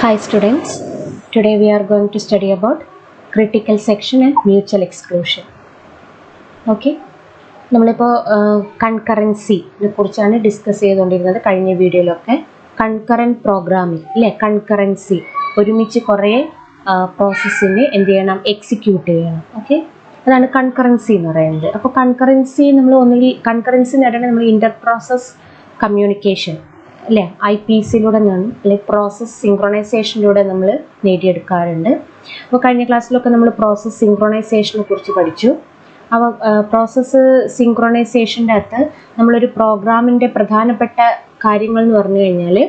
Hi students, today we are going to study about critical section and mutual exclusion. Okay, നമ്മളിപ്പോൾ കൺകറൻസിനെ കുറിച്ചാണ് discuss ചെയ്തുകൊണ്ടിരുന്നത് കഴിഞ്ഞ വീഡിയോയിലൊക്കെ. Concurrent programming അല്ലേ, കൺകറൻസി ഒരുമിച്ച് കുറേ പ്രോസസ്സിനെ എന്ത് ചെയ്യണം, എക്സിക്യൂട്ട് ചെയ്യണം. ഓക്കെ, അതാണ് കൺകറൻസി എന്ന് പറയുന്നത്. അപ്പോൾ കൺകറൻസി നമ്മൾ ഒന്നുകിൽ കൺകറൻസി നേടണം നമ്മൾ ഇൻ്റർ പ്രോസസ് കമ്മ്യൂണിക്കേഷൻ അല്ലേ, IPCയിലൂടെ അല്ലെങ്കിൽ പ്രോസസ് സിങ്ക്രണൈസേഷനിലൂടെ നമ്മൾ നേടിയെടുക്കാറുണ്ട്. അപ്പോൾ കഴിഞ്ഞ ക്ലാസ്സിലൊക്കെ നമ്മൾ പ്രോസസ് സിങ്ക്രണൈസേഷനെ കുറിച്ച് പഠിച്ചു. അപ്പോൾ പ്രോസസ്സ് സിങ്ക്രണൈസേഷൻ്റെ അകത്ത് നമ്മളൊരു പ്രോഗ്രാമിൻ്റെ പ്രധാനപ്പെട്ട കാര്യങ്ങൾ എന്ന് പറഞ്ഞു കഴിഞ്ഞാൽ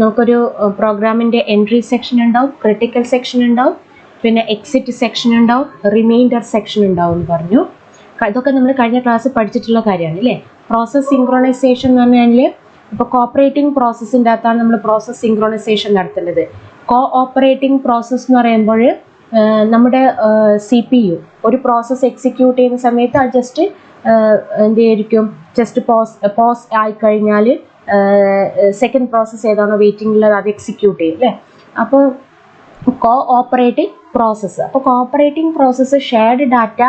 നമുക്കൊരു പ്രോഗ്രാമിൻ്റെ എൻട്രി സെക്ഷൻ ഉണ്ടാവും, ക്രിട്ടിക്കൽ സെക്ഷൻ ഉണ്ടാവും, പിന്നെ എക്സിറ്റ് സെക്ഷൻ ഉണ്ടാവും, റിമൈൻഡർ സെക്ഷൻ ഉണ്ടാവും എന്ന് പറഞ്ഞു. ഇതൊക്കെ നമ്മൾ കഴിഞ്ഞ ക്ലാസ്സിൽ പഠിച്ചിട്ടുള്ള കാര്യമാണ് അല്ലേ. പ്രോസസ് സിങ്ക്രണൈസേഷൻ എന്ന് പറഞ്ഞു കഴിഞ്ഞാൽ ഇപ്പോൾ കോപ്പറേറ്റിംഗ് പ്രോസസ്സിൻ്റെ അകത്താണ് നമ്മൾ പ്രോസസ് സിങ്ക്രണൈസേഷൻ നടത്തേണ്ടത്. ഓപ്പറേറ്റിംഗ് പ്രോസസ്സ് എന്ന് പറയുമ്പോൾ നമ്മുടെ CPU ഒരു പ്രോസസ്സ് എക്സിക്യൂട്ട് ചെയ്യുന്ന സമയത്ത് അത് ജസ്റ്റ് എന്തായിരിക്കും, ജസ്റ്റ് പോസ് ആയിക്കഴിഞ്ഞാൽ സെക്കൻഡ് പ്രോസസ്സ് ഏതാണോ വെയിറ്റിംഗിൽ അത് എക്സിക്യൂട്ട് ചെയ്യും അല്ലേ. അപ്പോൾ ഓപ്പറേറ്റിംഗ് പ്രോസസ്സ്, അപ്പോൾ cooperating process shared data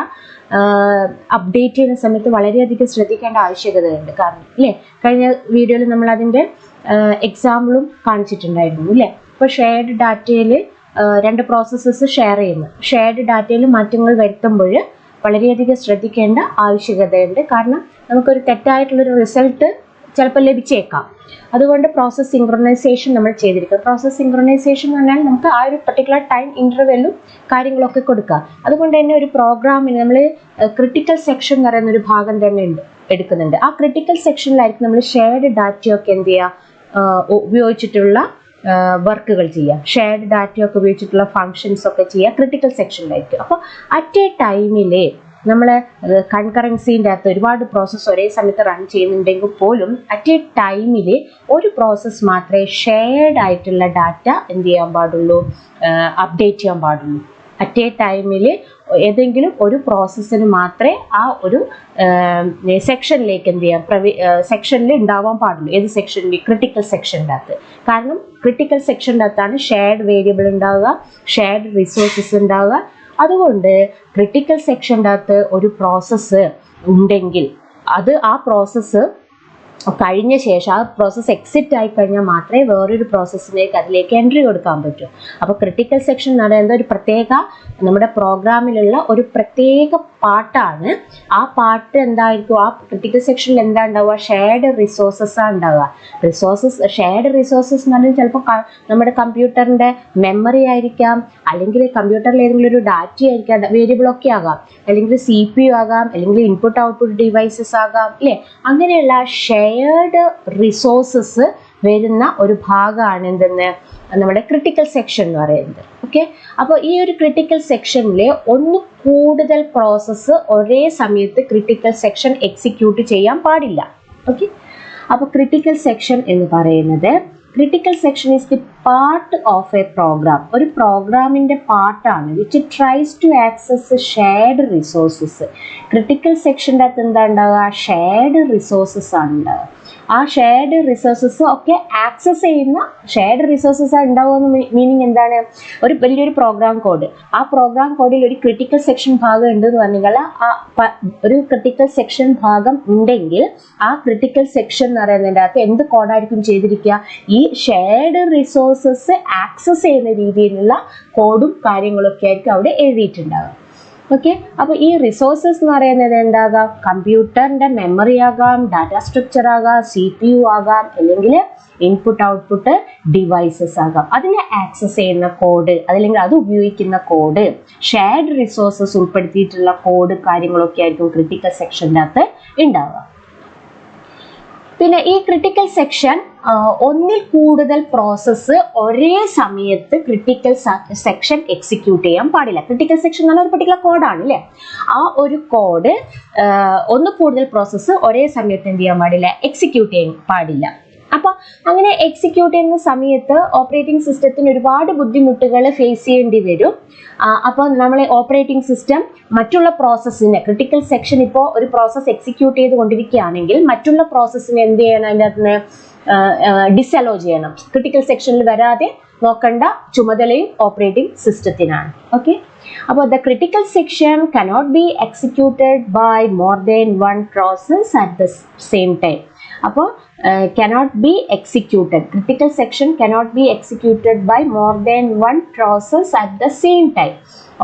update ചെയ്യുന്ന സമയത്ത് വളരെയധികം ശ്രദ്ധിക്കേണ്ട ആവശ്യകതയുണ്ട്. കാരണം അല്ലേ, കഴിഞ്ഞ വീഡിയോയിൽ നമ്മൾ അതിൻ്റെ എക്സാമ്പിളും കാണിച്ചിട്ടുണ്ടായിരുന്നു അല്ലേ. ഇപ്പോൾ ഷെയർഡ് ഡാറ്റയിൽ രണ്ട് പ്രോസസ്സസ് ഷെയർ ചെയ്യുന്നു, ഷെയർഡ് ഡാറ്റയിൽ മാറ്റങ്ങൾ വരുത്തുമ്പോൾ വളരെയധികം ശ്രദ്ധിക്കേണ്ട ആവശ്യകതയുണ്ട്. കാരണം നമുക്കൊരു തെറ്റായിട്ടുള്ളൊരു റിസൾട്ട് ചിലപ്പോൾ ലഭിച്ചേക്കാം. അതുകൊണ്ട് പ്രോസസ് സിങ്ക്രണൈസേഷൻ നമ്മൾ ചെയ്തിരിക്കുക. പ്രോസസ് സിങ്ക്രണൈസേഷൻ എന്ന് പറഞ്ഞാൽ നമുക്ക് ആ ഒരു പർട്ടിക്കുലർ ടൈം ഇൻ്റർവെല്ലും കാര്യങ്ങളൊക്കെ കൊടുക്കുക. അതുകൊണ്ട് തന്നെ ഒരു പ്രോഗ്രാമിന് നമ്മൾ ക്രിട്ടിക്കൽ സെക്ഷൻ എന്ന് പറയുന്ന ഒരു ഭാഗം തന്നെ എടുക്കുന്നുണ്ട്. ആ ക്രിട്ടിക്കൽ സെക്ഷനിലായിരിക്കും നമ്മൾ ഷെയർഡ് ഡാറ്റയൊക്കെ എന്ത് ചെയ്യുക, ഉപയോഗിച്ചിട്ടുള്ള വർക്കുകൾ ചെയ്യുക, ഷെയർഡ് ഡാറ്റയൊക്കെ ഉപയോഗിച്ചിട്ടുള്ള ഫങ്ഷൻസ് ഒക്കെ ചെയ്യുക ക്രിട്ടിക്കൽ സെക്ഷനിലായിരിക്കും. അപ്പോൾ അറ്റ് എ ടൈമിലെ നമ്മൾ കൺകറൻസിൻ്റെ അകത്ത് ഒരുപാട് പ്രോസസ്സ് ഒരേ സമയത്ത് റൺ ചെയ്യുന്നുണ്ടെങ്കിൽ പോലും അറ്റ് എ ടൈമിൽ ഒരു പ്രോസസ്സ് മാത്രമേ ഷെയർഡ് ആയിട്ടുള്ള ഡാറ്റ എന്ത് ചെയ്യാൻ പാടുള്ളൂ, അപ്ഡേറ്റ് ചെയ്യാൻ പാടുള്ളൂ. അറ്റ് എ ടൈമിൽ ഏതെങ്കിലും ഒരു പ്രോസസ്സിന് മാത്രമേ ആ ഒരു സെക്ഷനിലേക്ക് എന്ത് ചെയ്യാം, സെക്ഷനിൽ ഉണ്ടാവാൻ പാടുള്ളൂ. ഏത് സെക്ഷനിൽ? ക്രിട്ടിക്കൽ സെക്ഷൻ്റെ അകത്ത്. കാരണം ക്രിട്ടിക്കൽ സെക്ഷൻ്റെ അകത്താണ് ഷെയർഡ് വേരിയബിൾ ഉണ്ടാവുക, ഷെയർഡ് റിസോഴ്സസ് ഉണ്ടാവുക. അതുകൊണ്ട് ക്രിട്ടിക്കൽ സെക്ഷൻ്റെ അകത്ത് ഒരു പ്രോസസ്സ് ഉണ്ടെങ്കിൽ ആ പ്രോസസ്സ് കഴിഞ്ഞ ശേഷം ആ പ്രോസസ്സ് എക്സിറ്റ് ആയി കഴിഞ്ഞാൽ മാത്രമേ വേറൊരു പ്രോസസ്സിലേക്ക് അതിലേക്ക് എൻട്രി കൊടുക്കാൻ പറ്റൂ. അപ്പോൾ ക്രിട്ടിക്കൽ സെക്ഷൻ എന്ന് പറയുന്നത് ഒരു പ്രത്യേക നമ്മുടെ പ്രോഗ്രാമിലുള്ള ഒരു പ്രത്യേക പാർട്ടാണ്. ആ പാർട്ട് എന്തായിരിക്കും, ആ ക്രിട്ടിക്കൽ സെക്ഷനിൽ എന്താ ഉണ്ടാവുക, ഷെയർഡ് റിസോഴ്സസാണ് ഉണ്ടാവുക. ഷെയർഡ് റിസോഴ്സസ് എന്ന് പറഞ്ഞാൽ ചിലപ്പോൾ നമ്മുടെ കമ്പ്യൂട്ടറിൻ്റെ മെമ്മറി ആയിരിക്കാം, അല്ലെങ്കിൽ കമ്പ്യൂട്ടറിൽ ഏതെങ്കിലും ഒരു ഡാറ്റ ആയിരിക്കാം, വേരിയബിളൊക്കെ ആകാം, അല്ലെങ്കിൽ CPU ആകാം, അല്ലെങ്കിൽ ഇൻപുട്ട് ഔട്ട്പുട്ട് ഡിവൈസസ് ആകാം അല്ലേ. അങ്ങനെയുള്ള ഷെയർഡ് റിസോഴ്സസ് വരുന്ന ഒരു ഭാഗമാണ് എന്തെന്ന് നമ്മുടെ ക്രിട്ടിക്കൽ സെക്ഷൻ എന്ന് പറയുന്നത്. ഓക്കെ, അപ്പോൾ ഈ ഒരു ക്രിട്ടിക്കൽ സെക്ഷനിൽ ഒന്ന് കൂടുതൽ പ്രോസസ്സ് ഒരേ സമയത്ത് ക്രിട്ടിക്കൽ സെക്ഷൻ എക്സിക്യൂട്ട് ചെയ്യാൻ പാടില്ല. ഓക്കെ, അപ്പോൾ ക്രിട്ടിക്കൽ സെക്ഷൻ എന്ന് പറയുന്നത്, critical section is the part of a program, ഒരു പ്രോഗ്രാമിൻ്റെ പാർട്ടാണ് which tries to access shared resources. Critical സെക്ഷൻ്റെ അകത്ത് എന്താ ഉണ്ടാവുക, ഷെയർഡ് റിസോഴ്സസ് ആണ് ഉണ്ടാവുക. ആ ഷെയർഡ് റിസോഴ്സസ് ഒക്കെ ആക്സസ് ചെയ്യുന്ന ഷെയർഡ് റിസോഴ്സസ് ഉണ്ടാവുമെന്ന് മീനിങ് എന്താണ്, ഒരു വലിയൊരു പ്രോഗ്രാം കോഡ്, ആ പ്രോഗ്രാം കോഡിൽ ഒരു ക്രിട്ടിക്കൽ സെക്ഷൻ ഭാഗം ഉണ്ടെന്ന് പറഞ്ഞാൽ ഒരു ക്രിട്ടിക്കൽ സെക്ഷൻ ഭാഗം ഉണ്ടെങ്കിൽ ആ ക്രിട്ടിക്കൽ സെക്ഷൻ എന്ന് പറയുന്നതിൻ്റെ അകത്ത് എന്ത് കോഡായിരിക്കും ചെയ്തിരിക്കുക, ഈ ഷെയർഡ് റിസോഴ്സസ് ആക്സസ് ചെയ്യുന്ന രീതിയിലുള്ള കോഡും കാര്യങ്ങളൊക്കെ ആയിരിക്കും അവിടെ എഴുതിയിട്ടുണ്ടാവുക. ഓക്കെ, അപ്പോൾ ഈ റിസോഴ്സസ് എന്ന് പറയുന്നത് എന്താകാം, കമ്പ്യൂട്ടറിൻ്റെ മെമ്മറി ആകാം, ഡാറ്റ സ്ട്രക്ചർ ആകാം, CPU ആകാം, അല്ലെങ്കിൽ ഇൻപുട്ട് ഔട്ട്പുട്ട് ഡിവൈസസ് ആകാം. അതിനെ ആക്സസ് ചെയ്യുന്ന കോഡ്, അതല്ലെങ്കിൽ അത് ഉപയോഗിക്കുന്ന കോഡ്, ഷെയർഡ് റിസോഴ്സസ് ഉൾപ്പെടുത്തിയിട്ടുള്ള കോഡ് കാര്യങ്ങളൊക്കെ ആയിരിക്കും ക്രിട്ടിക്കൽ സെക്ഷൻ്റെ അകത്ത് ഉണ്ടാവുക. പിന്നെ ഈ ക്രിട്ടിക്കൽ സെക്ഷൻ ഒന്നിൽ കൂടുതൽ പ്രോസസ്സ് ഒരേ സമയത്ത് ക്രിട്ടിക്കൽ സെക്ഷൻ എക്സിക്യൂട്ട് ചെയ്യാൻ പാടില്ല. ക്രിട്ടിക്കൽ സെക്ഷൻ എന്ന് പറഞ്ഞാൽ ഒരു പർട്ടിക്കുലർ കോഡാണ് അല്ലേ. ആ ഒരു കോഡ് ഒന്ന് കൂടുതൽ പ്രോസസ്സ് ഒരേ സമയത്ത് എന്ത് ചെയ്യാൻ പാടില്ല, എക്സിക്യൂട്ട് ചെയ്യാൻ പാടില്ല. അപ്പോൾ അങ്ങനെ എക്സിക്യൂട്ട് ചെയ്യുന്ന സമയത്ത് ഓപ്പറേറ്റിംഗ് സിസ്റ്റത്തിന് ഒരുപാട് ബുദ്ധിമുട്ടുകൾ ഫേസ് ചെയ്യേണ്ടി വരും. അപ്പോൾ നമ്മൾ ഓപ്പറേറ്റിംഗ് സിസ്റ്റം മറ്റുള്ള പ്രോസസ്സിന്, ക്രിട്ടിക്കൽ സെക്ഷൻ ഇപ്പോൾ ഒരു പ്രോസസ്സ് എക്സിക്യൂട്ട് ചെയ്തുകൊണ്ടിരിക്കുകയാണെങ്കിൽ മറ്റുള്ള പ്രോസസ്സിന് എന്ത് ചെയ്യണം, അതിൻ്റെ അകത്ത് ഡിസലോ ചെയ്യണം, ക്രിട്ടിക്കൽ സെക്ഷനിൽ വരാതെ നോക്കേണ്ട ചുമതലയും ഓപ്പറേറ്റിംഗ് സിസ്റ്റത്തിനാണ്. ഓക്കെ, അപ്പോൾ the critical section cannot be executed by more than one process at the same time. അപ്പോൾ cannot be executed, critical section cannot be executed by more than one process at the same time.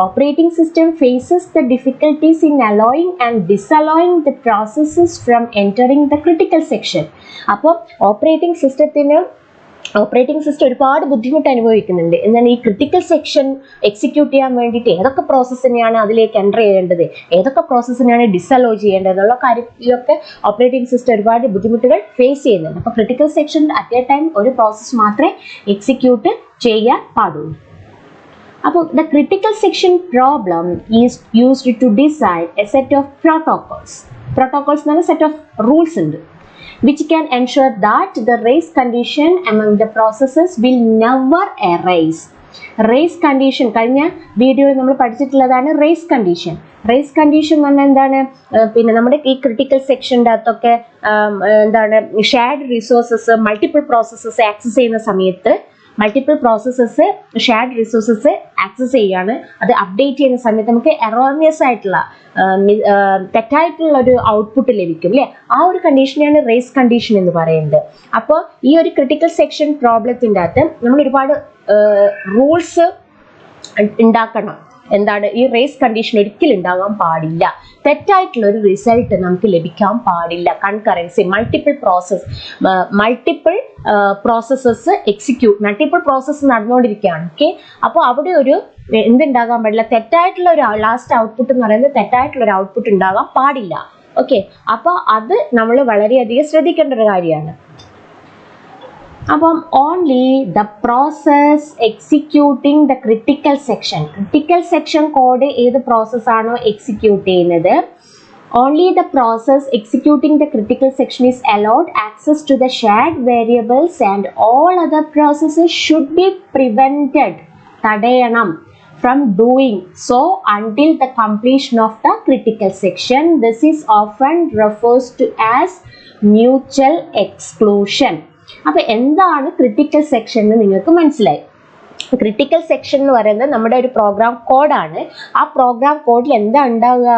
Operating system faces the difficulties in allowing and disallowing the processes from entering the critical section. അപ്പോൾ operating system ഒരുപാട് ബുദ്ധിമുട്ട് അനുഭവിക്കുന്നുണ്ട്. എന്നാൽ ഈ critical section execute ചെയ്യാൻ വേണ്ടിയിട്ട് ഏതൊക്കെ പ്രോസസ്സിനെയാണ് അതിലേക്ക് എൻ്റർ ചെയ്യേണ്ടത്, ഏതൊക്കെ പ്രോസസ്സിനെയാണ് ഡിസലോ ചെയ്യേണ്ടത് എന്നുള്ള കാര്യത്തിലൊക്കെ ഓപ്പറേറ്റിംഗ് സിസ്റ്റം ഒരുപാട് ബുദ്ധിമുട്ടുകൾ ഫേസ് ചെയ്യുന്നുണ്ട്. അപ്പോൾ critical section at a time ഒരു പ്രോസസ്സ് മാത്രമേ എക്സിക്യൂട്ട് ചെയ്യാൻ പാടുള്ളൂ. അപ്പോൾ the critical section problem is used to decide a set of protocols എന്ന് പറഞ്ഞ സെറ്റ് ഓഫ് റൂൾസ് ഉണ്ട്, which can ensure that the race condition among the processes will never arise. Race condition കഴിഞ്ഞ വീഡിയോയിൽ നമ്മൾ പഠിച്ചിട്ടുള്ളതാണ് raise condition. Raise condition എന്ന് പറഞ്ഞാൽ എന്താണ്? പിന്നെ നമ്മുടെ ഈ ക്രിട്ടിക്കൽ സെക്ഷൻ്റെ അകത്തൊക്കെ എന്താണ് shared resources multiple processes access ചെയ്യുന്ന സമയത്ത് ഷെയർഡ് റിസോഴ്സസ് ആക്സസ് ചെയ്യാണ്, അത് അപ്ഡേറ്റ് ചെയ്യുന്ന സമയത്ത് നമുക്ക് എറോണിയസ് ആയിട്ടുള്ള തെറ്റായിട്ടുള്ള ഒരു ഔട്ട്പുട്ട് ലഭിക്കും അല്ലേ? ആ ഒരു കണ്ടീഷനെയാണ് റേസ് കണ്ടീഷൻ എന്ന് പറയുന്നത്. അപ്പോൾ ഈ ഒരു ക്രിട്ടിക്കൽ സെക്ഷൻ പ്രോബ്ലത്തിൻ്റെ അകത്ത് നമ്മൾ ഒരുപാട് റൂൾസ് ഉണ്ടാക്കണം. എന്താണ്? ഈ റേസ് കണ്ടീഷൻ ഒരിക്കലും ഉണ്ടാകാൻ പാടില്ല, തെറ്റായിട്ടുള്ള ഒരു റിസൾട്ട് നമുക്ക് ലഭിക്കാൻ പാടില്ല. കൺകറൻസി, മൾട്ടിപ്പിൾ പ്രോസസ്സ് നടന്നുകൊണ്ടിരിക്കുകയാണ്. ഓക്കെ, അപ്പോൾ അവിടെ ഒരു എന്തുണ്ടാകാൻ പാടില്ല, തെറ്റായിട്ടുള്ള ഒരു ലാസ്റ്റ് ഔട്ട്പുട്ട് എന്ന് പറയുന്നത് തെറ്റായിട്ടുള്ള ഒരു ഔട്ട്പുട്ട് ഉണ്ടാകാൻ പാടില്ല. ഓക്കെ, അപ്പോൾ അത് നമ്മൾ വളരെയധികം ശ്രദ്ധിക്കേണ്ട ഒരു കാര്യമാണ്. അപ്പം only the process executing the critical section code ഏത് പ്രോസസ്സാണോ എക്സിക്യൂട്ട് ചെയ്യുന്നത്, only the process executing the critical section is allowed access to the shared variables and all other processes should be prevented, തടയണം, from doing so until the completion of the critical section. This is often refers to as mutual exclusion. അപ്പോൾ എന്താണ് critical section എന്ന് നിങ്ങൾക്ക് മനസ്സിലായി. Critical section എന്ന് പറയുന്നത് നമ്മുടെ ഒരു പ്രോഗ്രാം കോഡാണ്. ആ പ്രോഗ്രാം കോഡിൽ എന്താ ഉണ്ടാവുക?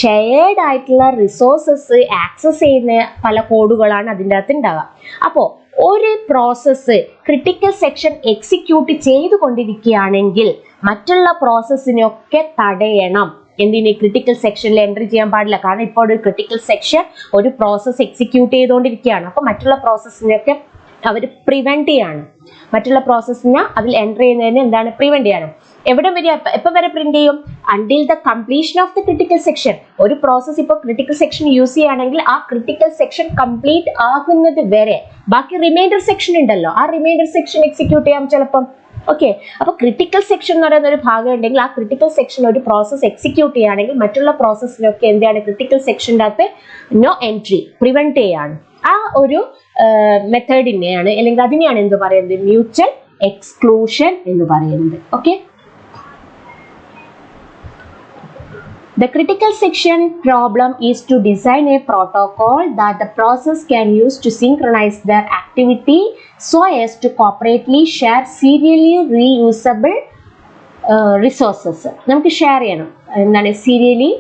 ഷെയർഡ് ആയിട്ടുള്ള റിസോഴ്സസ് ആക്സസ് ചെയ്യുന്ന പല കോഡുകളാണ് അതിൻ്റെ അകത്ത് ഉണ്ടാവുക. അപ്പോൾ ഒരു പ്രോസസ്സ് ക്രിട്ടിക്കൽ സെക്ഷൻ എക്സിക്യൂട്ട് ചെയ്തുകൊണ്ടിരിക്കുകയാണെങ്കിൽ മറ്റുള്ള പ്രോസസ്സിനെയൊക്കെ തടയണം. എന്തിന്? ക്രിട്ടിക്കൽ സെക്ഷനിൽ എൻട്രി ചെയ്യാൻ പാടില്ല. കാരണം ഇപ്പോൾ ഒരു ക്രിട്ടിക്കൽ സെക്ഷൻ ഒരു പ്രോസസ്സ് എക്സിക്യൂട്ട് ചെയ്തുകൊണ്ടിരിക്കുകയാണ്. അപ്പോൾ മറ്റുള്ള പ്രോസസ്സിനെയൊക്കെ അവർ പ്രിവെന്റ് ചെയ്യാണ്. മറ്റുള്ള പ്രോസസ്സിനെ അതിൽ എൻട്രി ചെയ്യുന്നതിന് എന്താണ്? പ്രിവെന്റ് ചെയ്യണം. എവിടെ വരെ, എപ്പോൾ വരെ പ്രിന്റ് ചെയ്യും? Until the completion of the critical section. ഒരു പ്രോസസ്സ് ഇപ്പോൾ ക്രിട്ടിക്കൽ സെക്ഷൻ യൂസ് ചെയ്യുകയാണെങ്കിൽ ആ ക്രിട്ടിക്കൽ സെക്ഷൻ കംപ്ലീറ്റ് ആകുന്നത് വരെ. ബാക്കി റിമൈൻഡർ സെക്ഷൻ ഉണ്ടല്ലോ, ആ റിമൈൻഡർ സെക്ഷൻ എക്സിക്യൂട്ട് ചെയ്യാം ചിലപ്പം. ഓക്കെ, അപ്പോൾ ക്രിട്ടിക്കൽ സെക്ഷൻ എന്ന് പറയുന്ന ഒരു ഭാഗം ഉണ്ടെങ്കിൽ ആ ക്രിട്ടിക്കൽ സെക്ഷൻ ഒരു പ്രോസസ്സ് എക്സിക്യൂട്ട് ചെയ്യുകയാണെങ്കിൽ മറ്റുള്ള പ്രോസസ്സിലൊക്കെ എന്താണ്? ക്രിട്ടിക്കൽ സെക്ഷൻ്റെ അകത്ത് നോ എൻട്രി, പ്രിവെന്റ് ചെയ്യാണ്. ആ ഒരു മെത്തേഡിനെയാണ് അല്ലെങ്കിൽ അതിനെയാണ് എന്ത് പറയുന്നത്? മ്യൂച്വൽ എക്സ്ക്ലൂഷൻ എന്ന് പറയുന്നത്. Okay, the critical section problem is to design a protocol that the process can use to synchronize their activity so as to cooperatively share serially reusable resources. നമുക്ക് ഷെയർ ചെയ്യണം. എന്താണ്? സീരിയലി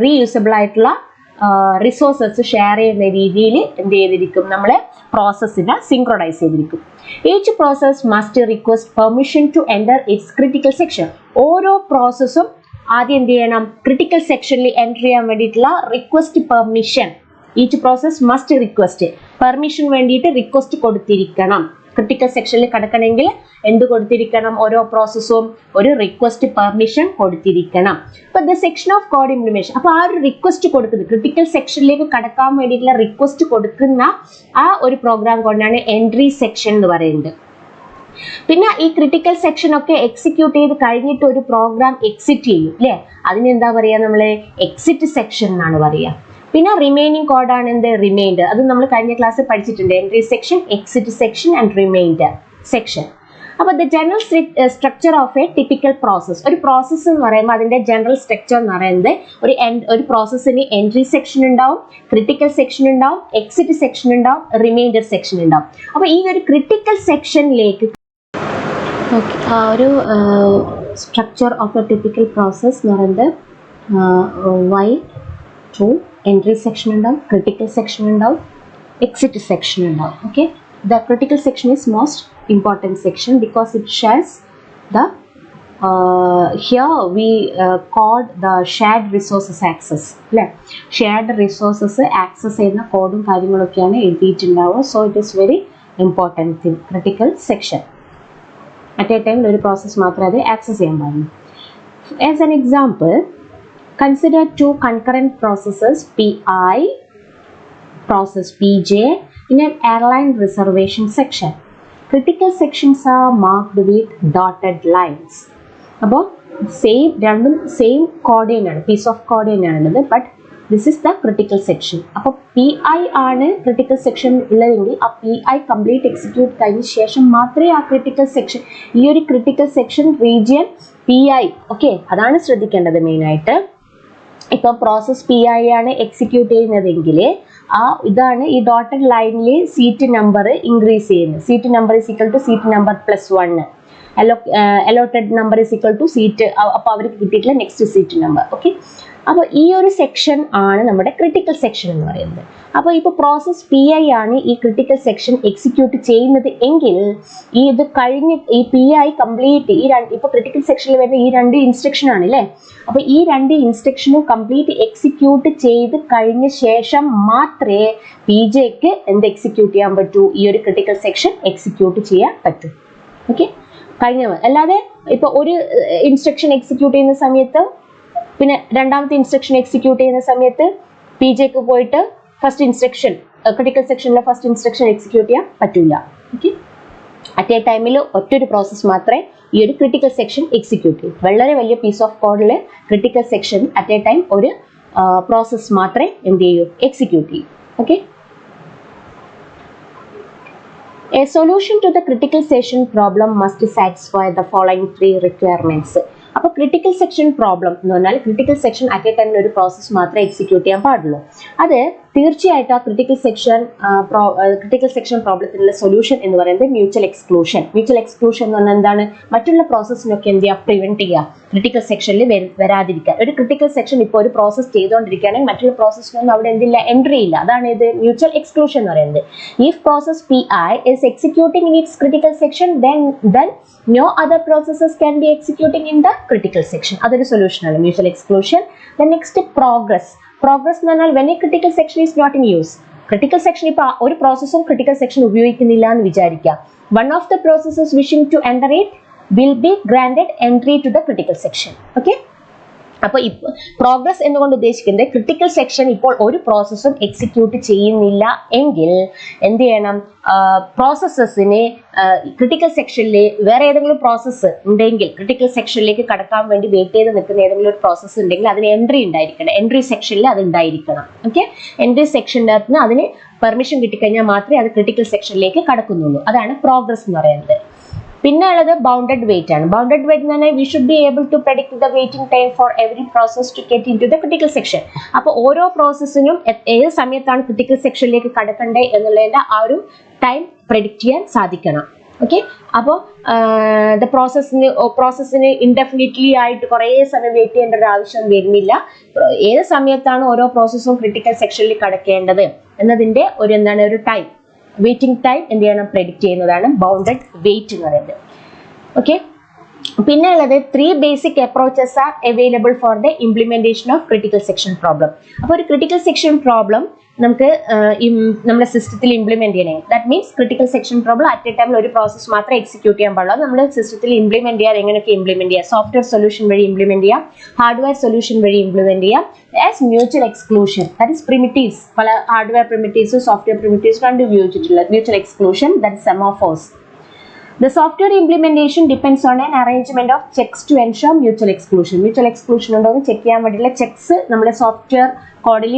റീയൂസബിൾ ആയിട്ടുള്ള resources share ചെയ്യുന്ന രീതിയിൽ എന്ത് ചെയ്തിരിക്കും? നമ്മൾ പ്രോസസ്സിനെ സിങ്ക്രണൈസ് ചെയ്തിരിക്കും. Each process must request permission to enter its critical section. ഓരോ പ്രോസസ്സും ആദ്യം എന്ത് ചെയ്യണം? ക്രിട്ടിക്കൽ സെക്ഷനിൽ എൻ്റർ ചെയ്യാൻ വേണ്ടിയിട്ടുള്ള request permission. Each process must request, permission വേണ്ടിയിട്ട് റിക്വസ്റ്റ് കൊടുത്തിരിക്കണം. ക്രിട്ടിക്കൽ സെക്ഷനിൽ കിടക്കണമെങ്കിൽ എന്ത് കൊടുത്തിരിക്കണം? ഓരോ പ്രോസസ്സും ഒരു റിക്വസ്റ്റ് പെർമിഷൻ കൊടുത്തിരിക്കണം. അപ്പോൾ the section of code implementation, അപ്പോൾ ആ ഒരു റിക്വസ്റ്റ് കൊടുക്കുന്നത് ക്രിട്ടിക്കൽ സെക്ഷനിലേക്ക് കടക്കാൻ വേണ്ടിയിട്ടുള്ള റിക്വസ്റ്റ് കൊടുക്കുന്ന ആ ഒരു പ്രോഗ്രാം കോഡിനാണ് എൻട്രി സെക്ഷൻ എന്ന് പറയുന്നത്. പിന്നെ ഈ ക്രിട്ടിക്കൽ സെക്ഷൻ ഒക്കെ എക്സിക്യൂട്ട് ചെയ്ത് കഴിഞ്ഞിട്ട് ഒരു പ്രോഗ്രാം എക്സിറ്റ് ചെയ്യും അല്ലേ? അതിനെന്താ പറയുക? നമ്മൾ എക്സിറ്റ് സെക്ഷൻ എന്നാണ് പറയുക. പിന്നെ റിമൈനിങ് കോഡാണ് എന്ത്? റിമൈൻഡർ. അത് നമ്മൾ കഴിഞ്ഞ ക്ലാസ്സിൽ പഠിച്ചിട്ടുണ്ട്. Entry section, exit section and reminder section. അപ്പോൾ the general structure of a typical process, ഒരു പ്രോസസ്സ് എന്ന് പറയുമ്പോൾ അതിൻ്റെ ജനറൽ സ്ട്രക്ചർ എന്ന് പറയുന്നത് ഒരു പ്രോസസ്സിന് എൻട്രി സെക്ഷൻ ഉണ്ടാവും, ക്രിട്ടിക്കൽ സെക്ഷൻ ഉണ്ടാവും, എക്സിറ്റ് സെക്ഷൻ ഉണ്ടാവും, റിമൈൻഡർ സെക്ഷൻ ഉണ്ടാവും. അപ്പോൾ ഈ ഒരു ക്രിട്ടിക്കൽ സെക്ഷനിലേക്ക് ഓക്കെ, ആ ഒരു structure of a typical process എന്ന് പറയുന്നത് വൈ ട്രൂ എൻട്രി സെക്ഷൻ ഉണ്ടാവും, ക്രിട്ടിക്കൽ സെക്ഷൻ ഉണ്ടാവും, എക്സിറ്റ് സെക്ഷൻ ഉണ്ടാവും. Okay, the critical section is most important section because it shares the here we code the shared resources access അല്ലേ, ഷെയർഡ് റിസോഴ്സസ് ആക്സസ് ചെയ്യുന്ന കോഡും കാര്യങ്ങളൊക്കെയാണ് എഴുതിയിട്ടുണ്ടാവുക. So it is very important thing critical section. At a ടൈമിൽ ഒരു process മാത്രമേ അത് access ചെയ്യാൻ പാടുള്ളൂ. As an example, consider two concurrent processes PI, process PJ in an airline reservation section. Critical sections are marked with dotted lines. അപ്പോൾ രണ്ടും same code തന്നെയാണ്, piece of code തന്നെയാണുള്ളത്, but this is the critical section. അപ്പോൾ PI ആണ് critical section ഉള്ളതെങ്കിൽ ആ PI complete execute കഴിഞ്ഞ ശേഷം മാത്രമേ ആ ക്രിട്ടിക്കൽ സെക്ഷൻ, ഈ ഒരു critical section region PI, okay, അതാണ് ശ്രദ്ധിക്കേണ്ടത് മെയിനായിട്ട്. ഇപ്പോൾ പ്രോസസ് PI ആണ് എക്സിക്യൂട്ട് ചെയ്യുന്നതെങ്കിൽ ഇതാണ് ഈ ഡോട്ടഡ് ലൈനിൽ സീറ്റ് നമ്പർ ഇൻക്രീസ് ചെയ്യുന്നത്. Seat number is equal to seat number +1, allotted number is equal to seat, അപ്പോൾ അവർക്ക് കിട്ടിയിട്ടുള്ള നെക്സ്റ്റ് സീറ്റ് നമ്പർ. ഓക്കെ, അപ്പോൾ ഈ ഒരു സെക്ഷൻ ആണ് നമ്മുടെ ക്രിട്ടിക്കൽ സെക്ഷൻ എന്ന് പറയുന്നത്. അപ്പോൾ ഇപ്പോൾ പ്രോസസ് PI ആണ് ഈ ക്രിട്ടിക്കൽ സെക്ഷൻ എക്സിക്യൂട്ട് ചെയ്യുന്നത് എങ്കിൽ ഇത് കഴിഞ്ഞ് ഈ PI കംപ്ലീറ്റ് ഇപ്പോൾ ക്രിട്ടിക്കൽ സെക്ഷനിൽ വരുന്ന ഈ 2 ഇൻസ്ട്രക്ഷൻ ആണ് അല്ലേ, അപ്പോൾ ഈ 2 ഇൻസ്ട്രക്ഷനും കംപ്ലീറ്റ് എക്സിക്യൂട്ട് ചെയ്ത് കഴിഞ്ഞ ശേഷം മാത്രമേ PJക്ക് എന്ത് എക്സിക്യൂട്ട് ചെയ്യാൻ പറ്റൂ, ഈ ഒരു ക്രിട്ടിക്കൽ സെക്ഷൻ എക്സിക്യൂട്ട് ചെയ്യാൻ പറ്റൂ. ഓക്കെ, അല്ലാതെ ഇപ്പോൾ ഒരു ഇൻസ്ട്രക്ഷൻ എക്സിക്യൂട്ട് ചെയ്യുന്ന സമയത്ത് പിന്നെ രണ്ടാമത്തെ ഇൻസ്ട്രക്ഷൻ എക്സിക്യൂട്ട് ചെയ്യുന്ന സമയത്ത് PJക്ക് പോയിട്ട് ഫസ്റ്റ് ഇൻസ്ട്രക്ഷൻ, ക്രിട്ടിക്കൽ സെക്ഷനിലെ ഫസ്റ്റ് ഇൻസ്ട്രക്ഷൻ എക്സിക്യൂട്ട് ചെയ്യാൻ പറ്റില്ല. ഓക്കെ, അറ്റ് എ ടൈമിൽ ഒറ്റൊരു പ്രോസസ്സ് മാത്രമേ ഈ ഒരു ക്രിട്ടിക്കൽ സെക്ഷൻ എക്സിക്യൂട്ട് ചെയ്യും. വളരെ വലിയ പീസ് ഓഫ് കോഡിൽ critical section at a time ഒരു പ്രോസസ്സ് മാത്രമേ എന്ത് ചെയ്യൂ, എക്സിക്യൂട്ട് ചെയ്യൂ. Okay, a solution to the critical section problem must satisfy the following 3 requirements. അപ്പോൾ ക്രിട്ടിക്കൽ സെക്ഷൻ പ്രോബ്ലം എന്ന് പറഞ്ഞാൽ ക്രിട്ടിക്കൽ സെക്ഷൻ അറ്റ് എ ടൈമിൽ ഒരു പ്രോസസ്സ് മാത്രമേ എക്സിക്യൂട്ട് ചെയ്യാൻ പാടുള്ളൂ. അത് തീർച്ചയായിട്ടും ആ ക്രിട്ടിക്കൽ സെക്ഷൻ പ്രോബ്ലത്തിനുള്ള സൊല്യൂഷൻ എന്ന് പറയുന്നത് മ്യൂച്വൽ എക്സ്ക്ലൂഷൻ. മ്യൂച്വൽ എക്സ്ക്ലൂഷൻ എന്ന് പറഞ്ഞാൽ എന്താണ്, മറ്റുള്ള പ്രോസസ്സിനൊക്കെ എന്ത് ചെയ്യുക, പ്രിവെന്റ് ചെയ്യുക, ക്രിട്ടിക്കൽ സെക്ഷനിൽ വരാതിരിക്കുക. ഒരു ക്രിട്ടിക്കൽ സെക്ഷൻ ഇപ്പോൾ ഒരു പ്രോസസ് ചെയ്തുകൊണ്ടിരിക്കുകയാണെങ്കിൽ മറ്റുള്ള പ്രോസസ്സിനൊന്നും അവിടെ എന്തില്ല, എൻട്രി ഇല്ല. അതാണ് ഇത് മ്യൂച്വൽ എക്സ്ക്ലൂഷൻ എന്ന് പറയുന്നത്. If process PI is executing in its critical section, then no other processes can be executing in the critical section. അതൊരു സൊല്യൂഷൻ ആണ് mutual exclusion. Then next, progress എന്ന് പറഞ്ഞാൽ when a critical section is not in use. Critical section ഇപ്പോൾ ഒരു പ്രോസസ്സും critical section ഉപയോഗിക്കുന്നില്ല എന്ന് വിചാരിക്കുക. One of the processes wishing to enter it will be granted entry to the critical section. Okay, അപ്പോൾ progress എന്നുകൊണ്ട് ഉദ്ദേശിക്കുന്നത് ക്രിട്ടിക്കൽ സെക്ഷൻ ഇപ്പോൾ ഒരു പ്രോസസ്സും എക്സിക്യൂട്ട് ചെയ്യുന്നില്ല എങ്കിൽ എന്ത് ചെയ്യണം, പ്രോസസ്സസിനെ ക്രിട്ടിക്കൽ സെക്ഷനിൽ വേറെ ഏതെങ്കിലും പ്രോസസ്സ് ഉണ്ടെങ്കിൽ ക്രിട്ടിക്കൽ സെക്ഷനിലേക്ക് കടക്കാൻ വേണ്ടി വെയിറ്റ് ചെയ്ത് നിൽക്കുന്ന ഏതെങ്കിലും ഒരു പ്രോസസ്സ് ഉണ്ടെങ്കിൽ അതിന് എൻട്രി ഉണ്ടായിരിക്കണം, എൻട്രി സെക്ഷനിൽ അത് ഉണ്ടായിരിക്കണം. ഓക്കെ, എൻട്രി സെക്ഷൻ്റെ അകത്ത് അതിന് പെർമിഷൻ കിട്ടിക്കഴിഞ്ഞാൽ മാത്രമേ അത് ക്രിട്ടിക്കൽ സെക്ഷനിലേക്ക് കടക്കുന്നുള്ളൂ. അതാണ് പ്രോഗ്രസ് എന്ന് പറയുന്നത്. പിന്നെ ഉള്ളത് ബൗണ്ടഡ് വെയിറ്റ് ആണ്. ബൗണ്ടഡ് വെയിറ്റ് എന്ന് പറഞ്ഞാൽ we should be able to predict the waiting time for every process to get in to the critical section. അപ്പോൾ ഓരോ പ്രോസസ്സിനും ഏത് സമയത്താണ് ക്രിട്ടിക്കൽ സെക്ഷനിലേക്ക് കടക്കണ്ടേ എന്നുള്ളതിൻ്റെ ആ ഒരു ടൈം പ്രെഡിക്റ്റ് ചെയ്യാൻ സാധിക്കണം. ഓക്കെ, അപ്പോൾ പ്രോസസ്സിന് ഇൻഡെഫിനിറ്റ്ലി ആയിട്ട് കുറേ സമയം വെയിറ്റ് ചെയ്യേണ്ട ഒരു ആവശ്യം വരുന്നില്ല. ഏത് സമയത്താണ് ഓരോ പ്രോസസ്സും ക്രിട്ടിക്കൽ സെക്ഷനിൽ കടക്കേണ്ടത് എന്നതിൻ്റെ ഒരു ടൈം, വെയിറ്റിംഗ് ടൈം എന്ത് ചെയ്യണം, പ്രെഡിക്റ്റ് ചെയ്യുന്നതാണ് ബൗണ്ടഡ് വെയിറ്റ് എന്ന് പറയുന്നത്. ഓക്കെ, പിന്നെ ഉള്ളത് 3 basic approaches are available for the implementation of critical section problem. അപ്പോൾ ഒരു ക്രിട്ടിക്കൽ സെക്ഷൻ പ്രോബ്ലം നമുക്ക് നമ്മുടെ സിസ്റ്റത്തിൽ ഇംപ്ലിമെന്റ് ചെയ്യണമെങ്കിൽ, that means critical section problem at a ടൈമിൽ ഒരു പ്രോസസ് മാത്രമേ എക്സിക്യൂട്ട് ചെയ്യാൻ പാടുള്ളൂ. നമ്മുടെ സിസ്റ്റത്തിൽ ഇംപ്ലിമെന്റ് ചെയ്യാൻ എങ്ങനെയൊക്കെ ഇംപ്ലിമെന്റ് ചെയ്യാം, സോഫ്റ്റ്വെയർ സൊല്യൂഷൻ വഴി ഇംപ്ലിമെന്റ് ചെയ്യാം, ഹാർഡ്വെയർ സൊല്യൂഷൻ വഴി ഇംപ്ലിമെന്റ് ചെയ്യാം. As mutual exclusion, that is primitives, പല ഹാർഡ്വെയർ പ്രിമിറ്റീവ്സ് സോഫ്റ്റ്വെയർ പ്രിമിറ്റീവ്സ് കണ്ടു ഉപയോഗിച്ചിട്ടുള്ള mutual exclusion, that is semaphores. The software implementation depends on an arrangement of checks to ensure mutual exclusion. Mutual exclusion ഉണ്ടോ എന്ന് check ചെയ്യാൻ വേണ്ടിയുള്ള checks നമ്മുടെ software കോഡിൽ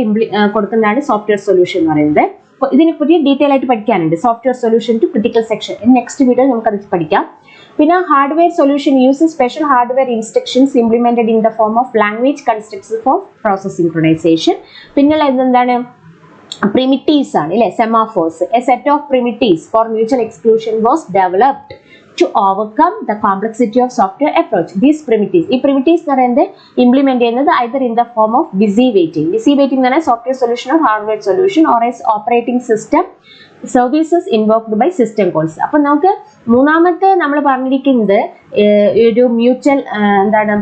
കൊടുക്കുന്നതാണ് സോഫ്റ്റ്വെയർ സൊല്യൂഷൻ എന്ന് പറയുന്നത്. അപ്പോൾ ഇതിനെ പറ്റി ഡീറ്റെയിൽ ആയിട്ട് പഠിക്കാനുണ്ട്, software solution to critical section. Next video നമുക്കത് പഠിക്കാം. പിന്നെ hardware solution uses special hardware instructions implemented in the form of language constructs for process synchronisation. പിന്നെയുള്ള എന്താണ്, primitives ആണ് അല്ലേ, semaphores. A set of primitives for mutual exclusion was developed to overcome the complexity of software approach. These primitives, ഈ primitives എന്ന് പറയുന്നത് implement ചെയ്യുന്നത് either in the form of busy waiting. Busy waiting എന്ന് പറഞ്ഞാൽ software solution or hardware solution or as operating system services invoked by system calls. അപ്പോൾ നമുക്ക് മൂന്നാമത്തെ നമ്മൾ പറഞ്ഞിരിക്കുന്നത് ഒരു മ്യൂച്വൽ എന്താണ്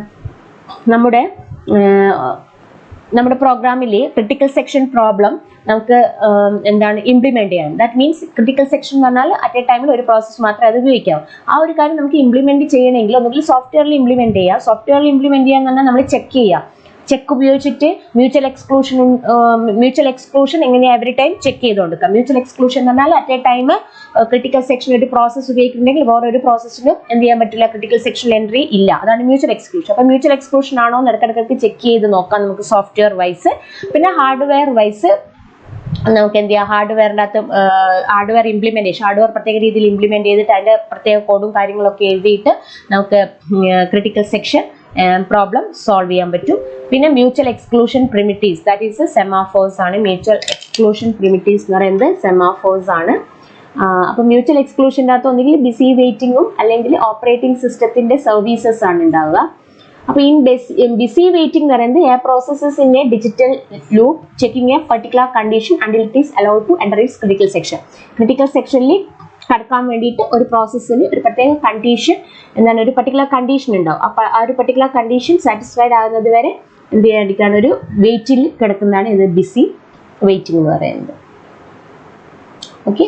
നമ്മുടെ പ്രോഗ്രാമിലെ ക്രിട്ടിക്കൽ സെക്ഷൻ പ്രോബ്ലം നമുക്ക് എന്താണ് ഇംപ്ലിമെന്റ് ചെയ്യാൻ. ദാറ്റ് മീൻസ് ക്രിട്ടിക്കൽ സെക്ഷൻ എന്ന് പറഞ്ഞാൽ അറ്റ് എ ടൈമിൽ ഒരു പ്രോസസ്സ് മാത്രമേ അത് ഉപയോഗിക്കാവൂ. ആ ഒരു കാര്യം നമുക്ക് ഇംപ്ലിമെന്റ് ചെയ്യണമെങ്കിൽ ഒന്നുകിൽ സോഫ്റ്റ്വെയറിൽ ഇംപ്ലിമെന്റ് ചെയ്യുക. സോഫ്റ്റ്വെയറിൽ ഇംപ്ലിമെന്റ് ചെയ്യാന്ന് പറഞ്ഞാൽ നമ്മൾ ചെക്ക് ചെയ്യുക. ചെക്ക് ഉപയോഗിച്ചിട്ട് മ്യൂച്വൽ എക്സ്ക്ലൂഷൻ എങ്ങനെയാണ് എവറി ടൈം ചെക്ക് ചെയ്ത് കൊടുക്കുക. മ്യൂച്വൽ എക്സ്ക്ലൂഷൻ എന്ന് പറഞ്ഞാൽ at a time critical section ഒരു പ്രോസസ്സ് ഉപയോഗിക്കുന്നുണ്ടെങ്കിൽ വേറൊരു പ്രോസസ്സിനും എന്ത് ചെയ്യാൻ പറ്റില്ല, ക്രിട്ടിക്കൽ സെക്ഷൻ എൻട്രി ഇല്ല. അതാണ് മ്യൂച്വൽ എക്സ്ക്ലൂഷൻ. അപ്പോൾ മ്യൂച്വൽ എക്സ്ക്ലൂഷൻ ആണോ എന്ന് ഇടയ്ക്കിടയ്ക്ക് ചെക്ക് ചെയ്ത് നോക്കാം നമുക്ക് സോഫ്റ്റ്വെയർ വൈസ്. പിന്നെ ഹാർഡ്വെയർ വൈസ് നമുക്ക് എന്ത് ചെയ്യാം, ഹാർഡ്വെയർ ഇംപ്ലിമെന്റേഷൻ, ഹാർഡ്വെയർ പ്രത്യേക രീതിയിൽ ഇംപ്ലിമെന്റ് ചെയ്തിട്ട് അതിന്റെ പ്രത്യേക കോഡും കാര്യങ്ങളൊക്കെ എഴുതിയിട്ട് നമുക്ക് ക്രിട്ടിക്കൽ സെക്ഷൻ പ്രോബ്ലം സോൾവ് ചെയ്യാൻ പറ്റും. പിന്നെ mutual exclusion primitives, that is semaphores ആണ്. മ്യൂച്വൽ എക്സ്ക്ലൂഷൻ പ്രിമിറ്റീവ്സ് എന്ന് പറയുന്നത് സെമാഫോഴ്സ് ആണ്. അപ്പോൾ മ്യൂച്വൽ എക്സ്ക്ലൂഷൻ്റെ അകത്ത് ഒന്നുകിൽ ബിസി വെയിറ്റിംഗും അല്ലെങ്കിൽ ഓപ്പറേറ്റിംഗ് സിസ്റ്റത്തിന്റെ സർവീസസ് ആണ് ഉണ്ടാവുക. അപ്പോൾ ബിസി വെയിറ്റിംഗ് എന്ന് പറയുന്നത് a processes in a digital loop checking a particular condition until it is allowed to enter its critical section. Critical സെക്ഷനിൽ കടക്കാൻ വേണ്ടിയിട്ട് ഒരു പ്രോസസ്സിന് ഒരു പ്രത്യേക കണ്ടീഷൻ എന്താണ്, ഒരു പർട്ടിക്കുലർ കണ്ടീഷൻ ഉണ്ടാവും. അപ്പോൾ ആ ഒരു പർട്ടിക്കുലർ കണ്ടീഷൻ സാറ്റിസ്ഫൈഡ് ആകുന്നത് വരെ എന്ത് ചെയ്യാണ്ടിരിക്കുകയാണ്, ഒരു വെയിറ്റിൽ കിടക്കുന്നതാണ് ഇത് ബിസി വെയിറ്റിംഗ് എന്ന് പറയുന്നത്. ഓക്കെ.